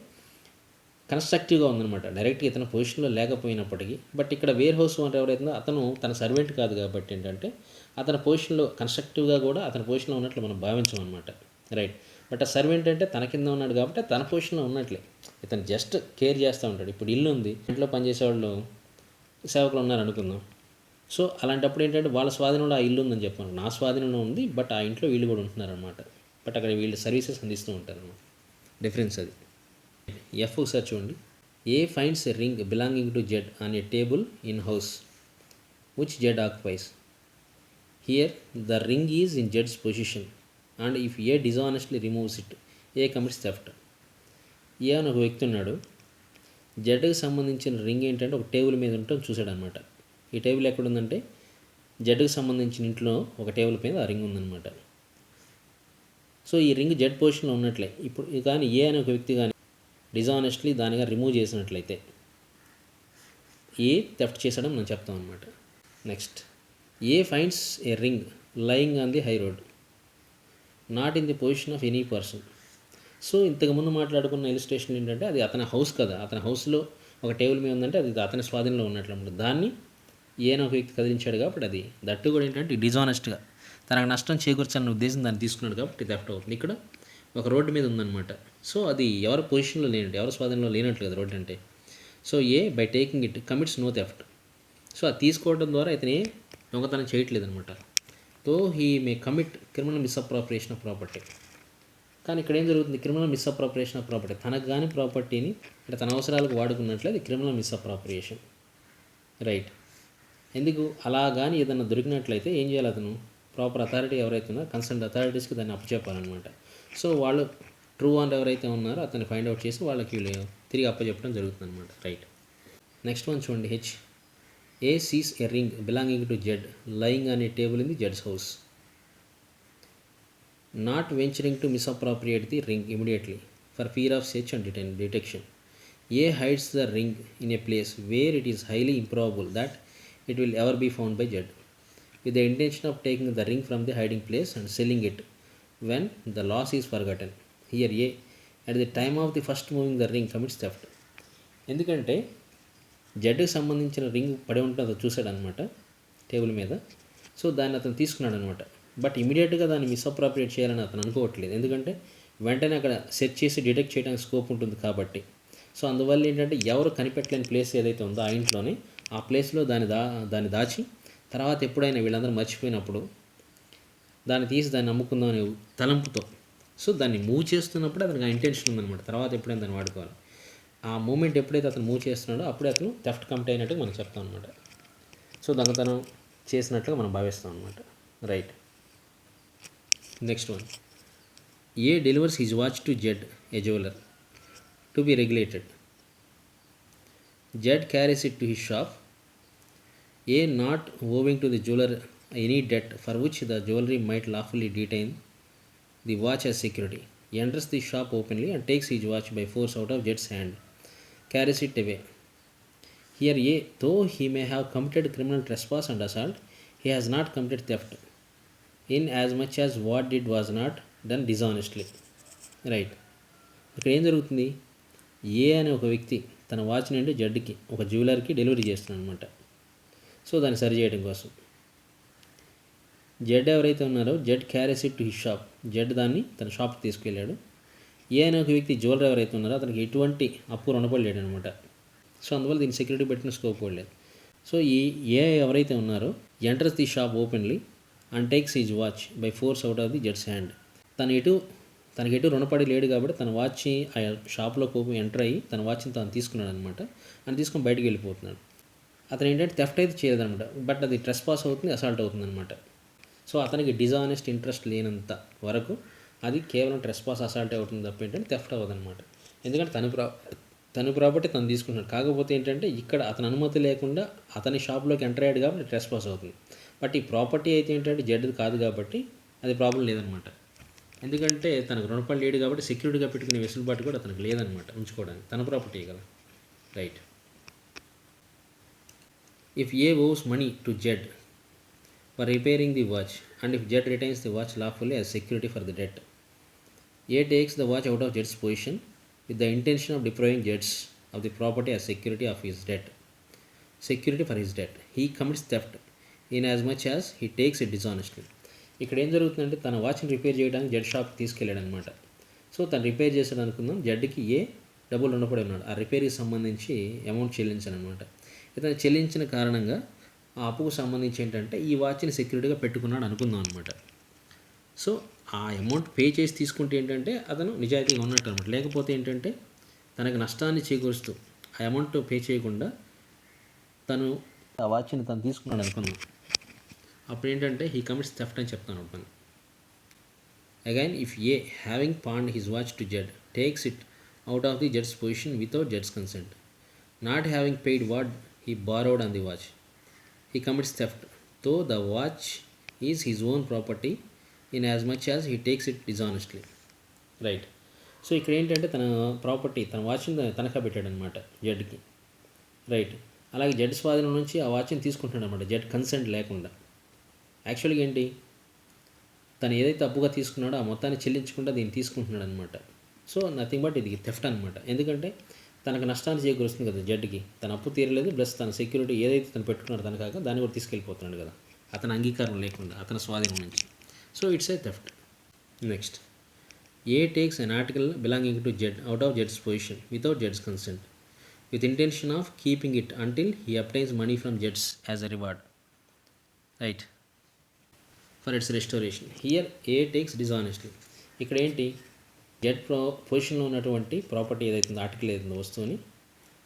కన్స్ట్రక్టివ్గా ఉందన్నమాట, డైరెక్ట్గా ఇతను పొజిషన్లో లేకపోయినప్పటికీ. బట్ ఇక్కడ వేర్ హౌస్ ఓనర్ ఎవరైతుందో అతను తన సర్వెంట్ కాదు కాబట్టి ఏంటంటే అతని పొజిషన్లో కన్స్ట్రక్టివ్గా కూడా అతని పొజిషన్లో ఉన్నట్లు మనం భావించాం అనమాట. రైట్, బట్ ఆ సర్వెంట్ అంటే తన కింద ఉన్నాడు కాబట్టి తన పొజిషన్లో ఉన్నట్లే, ఇతను జస్ట్ కేర్ చేస్తూ ఉంటాడు. ఇప్పుడు ఇల్లు ఉంది, ఇంట్లో పనిచేసేవాళ్ళు సేవకులు ఉన్నారు అనుకుందాం. సో అలాంటప్పుడు ఏంటంటే వాళ్ళ స్వాధీనంలో ఆ ఇల్లు ఉందని చెప్పాను, నా స్వాధీనంలో ఉంది, బట్ ఆ ఇంట్లో వీళ్ళు కూడా ఉంటున్నారు అనమాట. బట్ అక్కడ వీళ్ళు సర్వీసెస్ అందిస్తూ ఉంటారు అన్నమాట. డిఫరెన్స్ అది. ఎఫ్ ఒకసారి చూడండి. A finds a ring belonging to Z on a table in house which Z occupies. Here the ring is in జెడ్స్ possession and if A dishonestly removes it A commits theft. A అని ఒక వ్యక్తి ఉన్నాడు, జెడ్కి సంబంధించిన ring ఏంటంటే ఒక table మీద ఉండటం చూశాడు అనమాట. ఈ టేబుల్ ఎక్కడ ఉందంటే జెడ్కి సంబంధించిన ఇంట్లో ఒక టేబుల్ మీద ఆ రింగ్ ఉందన్నమాట. సో ఈ రింగ్ జెడ్ పొజిషన్లో ఉన్నట్లే. ఇప్పుడు కానీ ఏ అనే ఒక వ్యక్తి కానీ డిజానెస్ట్లీ దానిగా రిమూవ్ చేసినట్లయితే ఏ థెఫ్ట్ చేసడం మనం చెప్తాం అనమాట. Next, A finds A ring lying on the high road not in the position of any person. So ఇంతకుముందు మాట్లాడుకున్న ఇలిస్ట్రేషన్ ఏంటంటే అది అతని హౌస్ కదా, అతని హౌస్లో ఒక టేబుల్ మీద ఉందంటే అది అతని స్వాధీనంలో ఉన్నట్లు అనమాట. దాన్ని ఏనో ఒక వ్యక్తి కదిలించాడు కాబట్టి అది దట్టు కూడా ఏంటంటే డిజానెస్ట్గా తనకు నష్టం చేకూర్చాలన్న ఉద్దేశం దాన్ని తీసుకున్నాడు కాబట్టి థెఫ్ట్ అవుతుంది. ఇక్కడ ఒక రోడ్డు మీద ఉందన్నమాట. సో అది ఎవరి పొజిషన్లో లేనట్టు, ఎవరి స్వాధీనంలో లేనట్లు కదా రోడ్డు అంటే. So A by taking it commits no theft. So అది తీసుకోవడం ద్వారా ఇతనే దొంగతనం చేయట్లేదు అనమాట. Though he may commit criminal misappropriation of property. కానీ ఇక్కడ ఏం జరుగుతుంది? క్రిమినల్ మిస్అప్రాప్రియేషన్ ఆఫ్ ప్రాపర్టీ, తనకు కానీ ప్రాపర్టీని అంటే తన అవసరాలకు వాడుకున్నట్లే అది క్రిమినల్ మిస్అప్రాప్రియేషన్. రైట్, ఎందుకు అలా కానీ ఏదైనా దొరికినట్లయితే ఏం చేయాలి? అతను ప్రాపర్ అథారిటీ ఎవరైతే ఉన్నారో కన్సర్న్ అథారిటీస్కి దాన్ని అప్పచెప్పాలన్నమాట. సో వాళ్ళు ట్రూ ఓనర్ ఎవరైతే ఉన్నారో అతన్ని ఫైండ్ అవుట్ చేసి వాళ్ళకి వీళ్ళు తిరిగి అప్పచెప్పడం జరుగుతుంది అనమాట. రైట్, నెక్స్ట్ వన్ చూడండి. H A sees a ring belonging to Z lying on a table in the జెడ్స్ house not venturing to misappropriate the ring immediately for fear of search and detection. A hides the ring in a place where it is highly improbable that it will ever be found by Z with the intention of taking the ring from the hiding place and selling it when the loss is forgotten. Here A at the time of the first moving the ring commits theft. ఎందుకంటే జడ్కి సంబంధించిన ring పడి ఉంటుంది, అది చూశాడు అనమాట table మీద. So దాన్ని అతను తీసుకున్నాడు అనమాట. బట్ ఇమీడియట్గా దాన్ని మిస్అప్రాప్రియేట్ చేయాలని అతను అనుకోవట్లేదు, ఎందుకంటే వెంటనే అక్కడ సెర్చ్ చేసి డిటెక్ట్ చేయడానికి స్కోప్ ఉంటుంది కాబట్టి. సో అందువల్ల ఏంటంటే ఎవరు కనిపెట్టలేని ప్లేస్ ఏదైతే ఉందో ఆ ఇంట్లోనే ఆ ప్లేస్లో దాన్ని దాచి తర్వాత ఎప్పుడైనా వీళ్ళందరూ మర్చిపోయినప్పుడు దాన్ని తీసి దాన్ని అమ్ముకుందాం అనే తలంపుతో, సో దాన్ని మూవ్ చేస్తున్నప్పుడు అతనికి ఆ ఇంటెన్షన్ ఉందన్నమాట, తర్వాత ఎప్పుడైనా దాన్ని వాడుకోవాలి. ఆ మూమెంట్ ఎప్పుడైతే అతను మూవ్ చేస్తున్నాడో అప్పుడే అతను థెఫ్ట్ కమిట్ అయినట్టుగా మనం చెప్తాం అనమాట. సో దొంగతనం చేసినట్లుగా మనం భావిస్తాం అనమాట. Right. Next one, A delivers his watch to Z, A jeweller, to be regulated. Z carries it to his shop. A not owing to the jeweler any debt for which the jewelry might lawfully detain the watch as security. He enters the shop openly and takes his watch by force out of Jed's hand, carries it away. Here A, though he may have committed criminal trespass and assault, he has not committed theft, in as much as what did was not done dishonestly. Right. ఇక్కడ ఏం జరుగుతుంది, ఏ అనే ఒక వ్యక్తి తన watch నుండి జడ్కి ఒక జ్యువెలర్కి delivery చేస్తున్నాడు అనమాట. సో దాన్ని సరి చేయడం కోసం జెడ్ ఎవరైతే ఉన్నారో Z carries it to his shop, Z దాన్ని తన షాప్కి తీసుకెళ్ళాడు. ఏ అనే ఒక వ్యక్తి జ్యువెలర్ ఎవరైతే ఉన్నారో అతనికి ఎటువంటి అప్పు రుణపడలేడు అనమాట. సో అందువల్ల దీన్ని సెక్యూరిటీ పెట్టిన స్కోప్ లేదు. సో ఈ ఏ ఎవరైతే ఉన్నారో enters the shop openly and takes his watch by force out of the zeds hand. తనకి ఎటు రుణపడి లేడు కాబట్టి తన వాచ్ ఆ షాప్లో ఎంటర్ అయ్యి తన వాచ్ని తను తీసుకున్నాడు అనమాట. అని తీసుకొని బయటికి వెళ్ళిపోతున్నాడు. అతను ఏంటంటే థెఫ్ట్ అయితే చేయదనమాట, బట్ అది ట్రెస్పాస్ అవుతుంది, అసాల్ట్ అవుతుంది అనమాట. సో అతనికి డిజానెస్ట్ ఇంట్రెస్ట్ లేనంత వరకు అది కేవలం ట్రెస్పాస్ అసాల్ట్ అవుతుంది తప్ప ఏంటంటే థెఫ్ట్ అవ్వదన్నమాట. ఎందుకంటే తను ప్రాపర్టీ తను తీసుకుంటున్నాడు. కాకపోతే ఏంటంటే ఇక్కడ అతని అనుమతి లేకుండా అతని షాప్లోకి ఎంటర్ అయ్యాడు కాబట్టి ట్రెస్పాస్ అవుతుంది. బట్ ఈ ప్రాపర్టీ అయితే ఏంటంటే జడ్ది కాదు కాబట్టి అది ప్రాబ్లం లేదనమాట. ఎందుకంటే తనకు రుణపడి లేడు కాబట్టి సెక్యూరిటీగా పెట్టుకునే వెసులుబాటు కూడా అతనికి లేదనమాట ఉంచుకోవడానికి, తన ప్రాపర్టీ కదా. Right. If A owes money to Jed for repairing the watch, and if Jed retains the watch lawfully as security for the debt, A takes the watch out of Jed's possession with the intention of depriving Jed's of the property as security for his debt. He commits theft in as much as he takes it dishonestly. ఇక్కడ ఏం జరుగుతుందంటే తన వాచ్ని repair చేయడానికి Z షాప్కి తీసుకెళ్ళాడు అనమాట. So తను repair చేశాడు అనుకుందాం, జెడ్కి ఏ డబ్బులు రుణపడి ఉన్నాడు, ఆ రిపేర్కి సంబంధించి అమౌంట్ చెల్లించాను అనమాట. ఇతను చెల్లించిన కారణంగా ఆ అప్పుకు సంబంధించి ఏంటంటే ఈ వాచ్ని సెక్యూరిటీగా పెట్టుకున్నాడు అనుకుందాం అనమాట. సో ఆ అమౌంట్ పే చేసి తీసుకుంటే ఏంటంటే అతను నిజాయితీగా ఉన్నట్టు అనమాట. లేకపోతే ఏంటంటే తనకు నష్టాన్ని చేకూరుస్తూ ఆ అమౌంట్ పే చేయకుండా తను ఆ వాచ్ని తను తీసుకున్నాడు అనుకుందాం. అప్పుడు ఏంటంటే హీ కమిట్స్ థెఫ్ట్ అని చెప్తాను అప్పుడు. Again if A having పాన్డ్ his watch to Z takes it out of the zeds position without zeds consent, not having paid what he borrowed on the watch, he commits theft, though the watch is his own property in as much as he takes it dishonestly. Right. So ఇక్కడ ఏంటంటే తన property తన వాచ్ని తనఖా పెట్టాడు అనమాట జడ్కి. Right. అలాగే Z స్వాధీనం నుంచి ఆ వాచ్ని తీసుకుంటున్నాడు అనమాట జడ్ కన్సెంట్ లేకుండా. యాక్చువల్గా ఏంటి, తను ఏదైతే అప్పుగా తీసుకున్నాడో ఆ మొత్తాన్ని చెల్లించకుండా దీన్ని తీసుకుంటున్నాడు అనమాట. సో నథింగ్ బట్ ఇది థెఫ్ట్ అనమాట. ఎందుకంటే తనకు నష్టాన్ని చేకూరుస్తుంది కదా జడ్కి, తన అప్పు తీరలేదు, ప్లస్ తన సెక్యూరిటీ ఏదైతే తను పెట్టుకున్నాడో తన కాక దాన్ని కూడా తీసుకెళ్ళిపోతున్నాడు కదా అతని అంగీకారం లేకుండా అతని స్వాధీనం నుంచి. So it's a theft. Next, A takes an article belonging to Z out of zeds position without zeds consent with intention of keeping it until he obtains money from Jets as a reward, right, for its restoration. Here A takes dishonestly. ఇక్కడ ఏంటి, Z పొజిషన్లో ఉన్నటువంటి property ఏదైతే article ఏదైతే వస్తువుని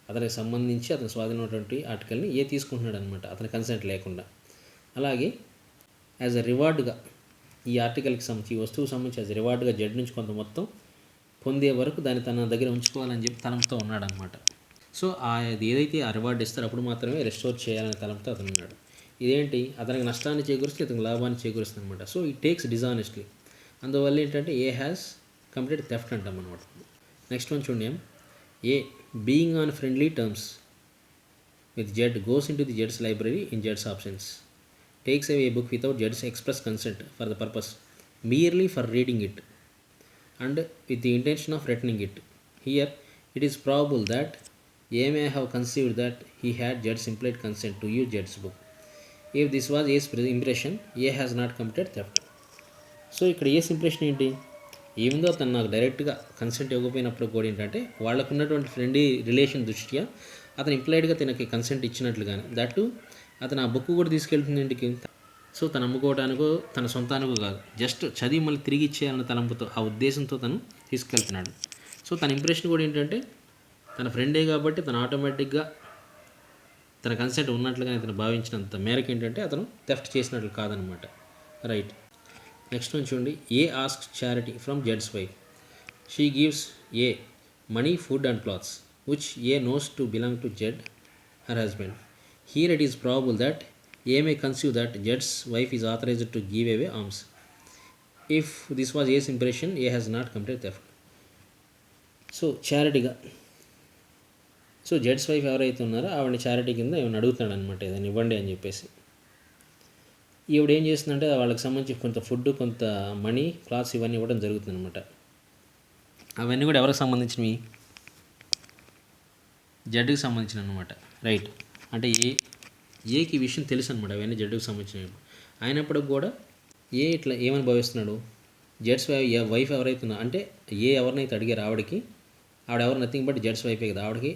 అతనికి సంబంధించి అతని స్వాధీనం ఉన్నటువంటి ఆర్టికల్ని ఏ తీసుకుంటున్నాడు అనమాట అతని కన్సెంట్ లేకుండా. అలాగే యాజ్ అ రివార్డ్గా ఈ ఆర్టికల్కి సంబంధించి ఈ వస్తువుకు సంబంధించి యాజ్ రివార్డ్గా జెడ్ నుంచి కొంత మొత్తం పొందే వరకు దాన్ని తన దగ్గర ఉంచుకోవాలని చెప్పి తనంతో ఉన్నాడు అనమాట. సో అది ఏదైతే ఆ రివార్డ్ ఇస్తారో అప్పుడు మాత్రమే రెస్టోర్ చేయాలనే తలంతో అతను ఉన్నాడు. ఇదేంటి, అతనికి నష్టాన్ని చేకూరుస్తే ఇతనికి లాభాన్ని చేకూరుస్తుంది అనమాట. So it takes డిజానెస్ట్లీ. అందువల్ల ఏంటంటే ఏ హ్యాస్ కంప్లీట్ థెఫ్ట్ అంటాం అనమాట. నెక్స్ట్ వన్ చూడండి, ఏ being on friendly terms with Z goes in to the zeds library in zeds options, takes away A book without zeds express consent for the purpose merely for reading it and with the intention of returning it. Here it is probable that A may have conceived that he had Jed's implied consent to use Jed's book. If this was A's impression A has not committed theft. So ఇక్కడ A's impression ఏంటి, ఏమిందో అతను నాకు డైరెక్ట్గా consent ఇవ్వకపోయినప్పుడు కూడా ఏంటంటే వాళ్ళకు ఉన్నటువంటి friendly relation దృష్ట్యా అతను ఇంప్లాయిడ్గా తనకి కన్సెంట్ ఇచ్చినట్లుగానే దట్టు అతను ఆ బుక్ కూడా తీసుకెళ్తుంది ఇంటికి. సో తను అమ్ముకోవడానికో తన సొంతానికో కాదు, జస్ట్ చదివి మళ్ళీ తిరిగి ఇచ్చేయాలన్న తలంపుతో ఆ ఉద్దేశంతో తను తీసుకెళ్తున్నాడు. సో తన ఇంప్రెషన్ కూడా ఏంటంటే తన ఫ్రెండే కాబట్టి తను ఆటోమేటిక్గా తన కన్సెంట్ ఉన్నట్లుగా అతను భావించినంత మేరకు ఏంటంటే అతను థెఫ్ట్ చేసినట్లు కాదనమాట. రైట్. నెక్స్ట్ వన్ చూడండి. ఏ ఆస్క్స్ చారిటీ ఫ్రమ్ జడ్స్ wife. She gives A money, food and clothes which A knows to belong to Z her husband. Here it is probable that A may conceive that Jed's wife is authorized to give away alms. If this was A's impression, A has not committed theft. So చారిటీగా, so జడ్స్ wife ఎవరైతే ఉన్నారో ఆవిడని charity కింద ఏమైనా అడుగుతున్నాడు అనమాట, ఏదైనా ఇవ్వండి అని చెప్పేసి. ఈవిడ ఏం చేస్తుందంటే వాళ్ళకి సంబంధించి కొంత ఫుడ్, కొంత మనీ, క్లాత్స్ ఇవన్నీ ఇవ్వడం జరుగుతుంది అనమాట. అవన్నీ కూడా ఎవరికి సంబంధించినవి, జడ్కి సంబంధించిన అనమాట. రైట్. అంటే ఏకి విషయం తెలుసు అనమాట, అవన్నీ జడ్కి సంబంధించినవి అయినప్పటికి కూడా ఏ ఇట్లా ఏమని భావిస్తున్నాడు, జడ్స్ వైఫ్ ఎవరైతే ఉన్నా అంటే ఏ ఎవరినైతే అడిగారు ఆవిడకి, ఆవిడ ఎవరు నథింగ్ బట్ జడ్స్ వైఫే కదా, ఆవిడకి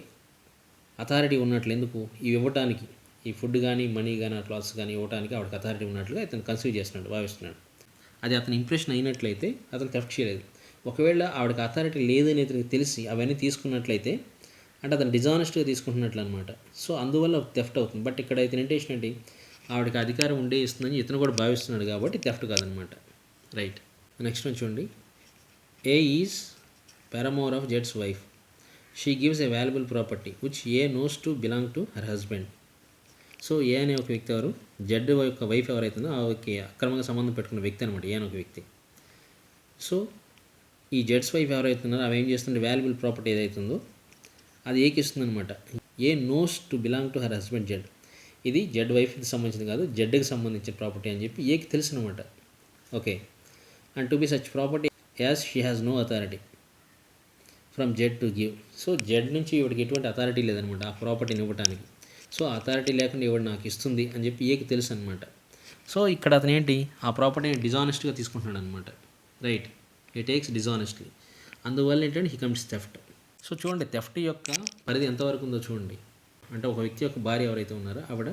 అథారిటీ ఉన్నట్లు ఎందుకు ఇవి ఇవ్వడానికి, ఈ ఫుడ్ కానీ మనీ కానీ క్లాత్స్ కానీ ఇవ్వడానికి ఆవిడకి అథారిటీ ఉన్నట్లుగా అతను కన్సీవ్ చేస్తున్నాడు, భావిస్తున్నాడు. అది అతని ఇంప్రెషన్ అయినట్లయితే అతను థెఫ్ట్ చేయలేదు. ఒకవేళ ఆవిడకి అథారిటీ లేదని అతనికి తెలిసి అవన్నీ తీసుకున్నట్లయితే అంటే అతను డిజానెస్ట్గా తీసుకుంటున్నట్లు అనమాట. సో అందువల్ల థెఫ్ట్ అవుతుంది. బట్ ఇక్కడ అయితే ఇంటెన్షన్ ఏంటి, ఆవిడకి అధికారం ఉండే ఇస్తుందని ఇతను కూడా భావిస్తున్నాడు కాబట్టి థెఫ్ట్ కాదనమాట. రైట్. నెక్స్ట్ వన్ చూడండి. ఏ ఈజ్ పారామోర్ ఆఫ్ జడ్స్ wife. She gives A valuable property which A knows to belong to her husband. So A అనే ఒక వ్యక్తి ఎవరు, జడ్ యొక్క వైఫ్ ఎవరైతుందో ఆవిడకి అక్రమంగా సంబంధం పెట్టుకున్న వ్యక్తి అనమాట, ఏ అనే ఒక వ్యక్తి. సో ఈ జడ్స్ వైఫ్ ఎవరైతున్నారో అవి ఏం చేస్తుంటే వాల్యుబుల్ ప్రాపర్టీ ఏదైతుందో అది ఏకి ఇస్తుంది అనమాట. A knows to belong to her husband Z. ఇది జడ్ వైఫ్కి సంబంధించింది కాదు, జడ్కి సంబంధించిన ప్రాపర్టీ అని చెప్పి ఏకి తెలుసు అనమాట. Okay. And to be such property as she has no authority from Z to give. So Z నుంచి ఇవిడికి ఎటువంటి అథారిటీ లేదనమాట ఆ ప్రాపర్టీని ఇవ్వడానికి. సో అథారిటీ లేకుండా ఇవిడ నాకు ఇస్తుంది అని చెప్పి ఏకి తెలుసు అనమాట. సో ఇక్కడ అతను ఏంటి, ఆ ప్రాపర్టీని డిజానెస్ట్గా తీసుకుంటున్నాడు అనమాట. రైట్. He takes డిజానెస్ట్లీ. అందువల్ల ఏంటంటే హీ కమిట్స్ థెఫ్ట్. సో చూడండి, థెఫ్ట్ యొక్క పరిధి ఎంతవరకు ఉందో చూడండి. అంటే ఒక వ్యక్తి యొక్క భార్య ఎవరైతే ఉన్నారో ఆవిడ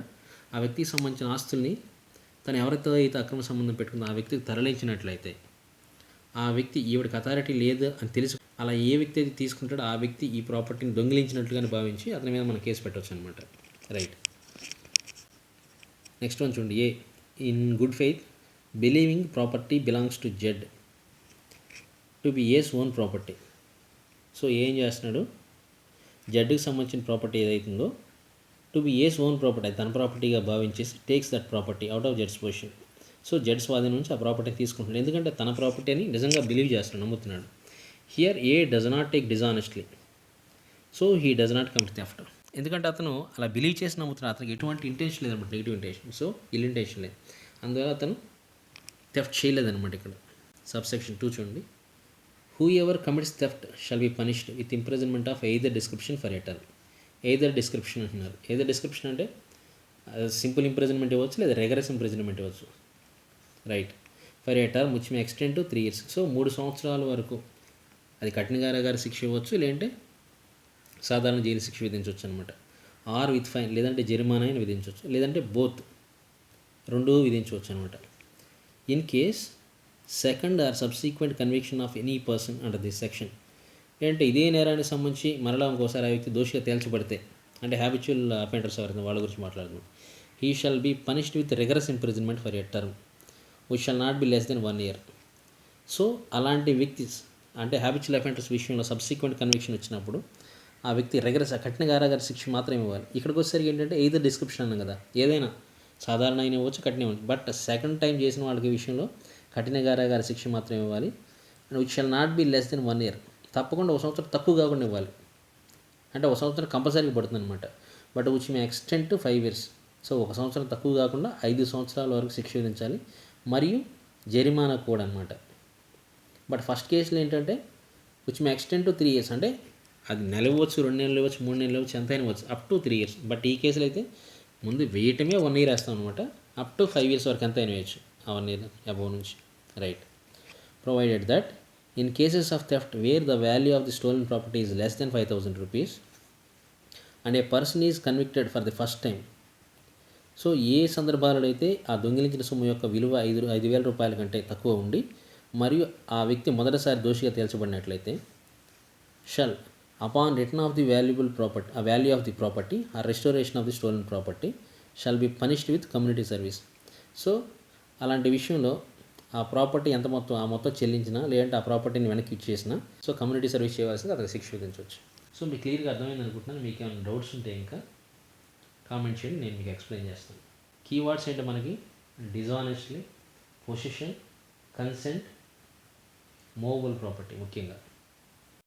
ఆ వ్యక్తికి సంబంధించిన ఆస్తుల్ని తను ఎవరితో అయితే అక్రమ సంబంధం పెట్టుకుందో ఆ వ్యక్తికి తరలించినట్లయితే ఆ వ్యక్తి ఈవిడికి అథారిటీ లేదు అని తెలుసు, అలా ఏ వ్యక్తి అయితే తీసుకుంటాడో ఆ వ్యక్తి ఈ ప్రాపర్టీని దొంగిలించినట్లుగానే భావించి అతని మీద మనం కేసు పెట్టవచ్చు అనమాట. రైట్. నెక్స్ట్ వన్ చూడండి. A in good faith believing property belongs to Z to be A's own property. So ఏం చేస్తున్నాడు, జడ్కి సంబంధించిన ప్రాపర్టీ ఏదైతుందో to be A's own property, తన ప్రాపర్టీగా భావించేసి takes that property out of జడ్స్ పొజిషన్. సో జడ్ స్వాధీనం నుంచి ఆ ప్రాపర్టీని తీసుకుంటున్నాడు, ఎందుకంటే తన ప్రాపర్టీ అని నిజంగా బిలీవ్ చేస్తున్నాడు, నమ్ముతున్నాడు. Here A does not take dishonestly, so he does not commit theft. ఎందుకంటే అతను అలా బిలీవ్ చేసి నమ్ముతున్నాడు, అతనికి ఎటువంటి ఇంటెన్షన్ లేదన్నమాట, నెగిటివ్ ఇంటెన్షన్. సో ఇల్ ఇంటెన్షన్ లేదు, అందువల్ల అతను థెఫ్ట్ చేయలేదన్నమాట. ఇక్కడ సబ్సెక్షన్ 2 చూడండి. Who ever commits theft shall be punished with imprisonment of either description for a term. Either description అంటున్నారు. ఎయిదర్ డిస్క్రిప్షన్ అంటే సింపుల్ ఇంప్రిజన్మెంట్ ఇవ్వచ్చు లేదా రెగరస్ ఇంప్రిజన్మెంట్ ఇవ్వచ్చు. Right. For a term which may extend to 3 years. So 3 సంవత్సరాల వరకు అది కఠిన కారాగార శిక్ష ఇవ్వచ్చు, లేదంటే సాధారణ జైలు శిక్ష విధించవచ్చు అనమాట. ఆర్ విత్ ఫైన్, లేదంటే జరిమానా అయినా విధించవచ్చు, లేదంటే బోత్ రెండూ విధించవచ్చు అనమాట. In case second are subsequent conviction of any person under this section. ఏంటంటే ఇదే నేరానికి సంబంధించి మరలా ఇంకోసారి ఆ వ్యక్తి దోషిగా తేల్చబడితే, అంటే హ్యాబిచువల్ అఫెండర్స్ ఎవరైతే వాళ్ళ గురించి మాట్లాడుతున్నాం. He shall be punished with rigorous imprisonment for a term which shall not be less than 1 year. So అలాంటి వ్యక్తి అంటే హ్యాబిచువల్ అఫెండర్స్ విషయంలో సబ్సీక్వెంట్ కన్విక్షన్ వచ్చినప్పుడు ఆ వ్యక్తి రెగరస్ కఠిన కారాగార శిక్ష మాత్రం ఇవ్వాలి. ఇక్కడికి వచ్చేసరికి ఏంటంటే ఏదర్ డిస్క్రిప్షన్ అన్నాం కదా, ఏదైనా సాధారణ అయినా ఇవ్వచ్చు, కఠిన ఇవ్వచ్చు. బట్ సెకండ్ టైం చేసిన వాళ్ళకి విషయంలో కఠిన కారాగార శిక్ష మాత్రం ఇవ్వాలి. And which shall not be less than 1 year. తప్పకుండా 1 సంవత్సరం తక్కువ కాకుండా ఇవ్వాలి, అంటే 1 సంవత్సరం కంపల్సరీగా పడుతుంది అనమాట. But which may extend to 5 years. So 1 సంవత్సరం తక్కువ కాకుండా 5 సంవత్సరాల వరకు శిక్ష విధించాలి, మరియు జరిమానా కూడా అనమాట. బట్ ఫస్ట్ కేసులో ఏంటంటే which may extend to 3 years, అంటే అది నెల ఇవ్వచ్చు, 2 నెలలు ఇవ్వచ్చు, 3 నెలలు ఇవ్వచ్చు, ఎంత అయినా ఇవ్వచ్చు, అప్ టు 3 years. బట్ ఈ కేసులో అయితే ముందు వేయటమే 1 year వేస్తాం అనమాట. అప్ టు 5 years వరకు ఎంత అయినా వేయచ్చు, అవన్నీ అబోవ్ నుంచి. Right. Provided that in cases of theft where the value of the stolen property is less than 5,000 rupees and a person is convicted for the first time. So ఏ సందర్భాలలో అయితే ఆ దొంగిలించిన సొమ్ము యొక్క విలువ 5,000 రూపాయల కంటే తక్కువ ఉండి మరియు ఆ వ్యక్తి మొదటిసారి దోషిగా తేల్చబడినట్లయితే, shall upon return of the value of the property or restoration of the stolen property shall be punished with community service. So అలాంటి విషయంలో ఆ ప్రాపర్టీ ఎంత మొత్తం ఆ మొత్తం చెల్లించినా లేదంటే ఆ ప్రాపర్టీని వెనక్కి ఇచ్చేసినా సో కమ్యూనిటీ సర్వీస్ చేయవలసింది, అతనికి శిక్ష విధించవచ్చు. సో మీకు క్లియర్గా అర్థమైంది అనుకుంటున్నాను. మీకు ఏమైనా డౌట్స్ ఉంటే ఇంకా కామెంట్ చేయండి, నేను మీకు ఎక్స్ప్లెయిన్ చేస్తాను. కీవర్డ్స్ ఏంటో మనకి డిజానెస్ట్లీ, పొసిషన్, కన్సెంట్, మూవబుల్ ప్రాపర్టీ ముఖ్యంగా.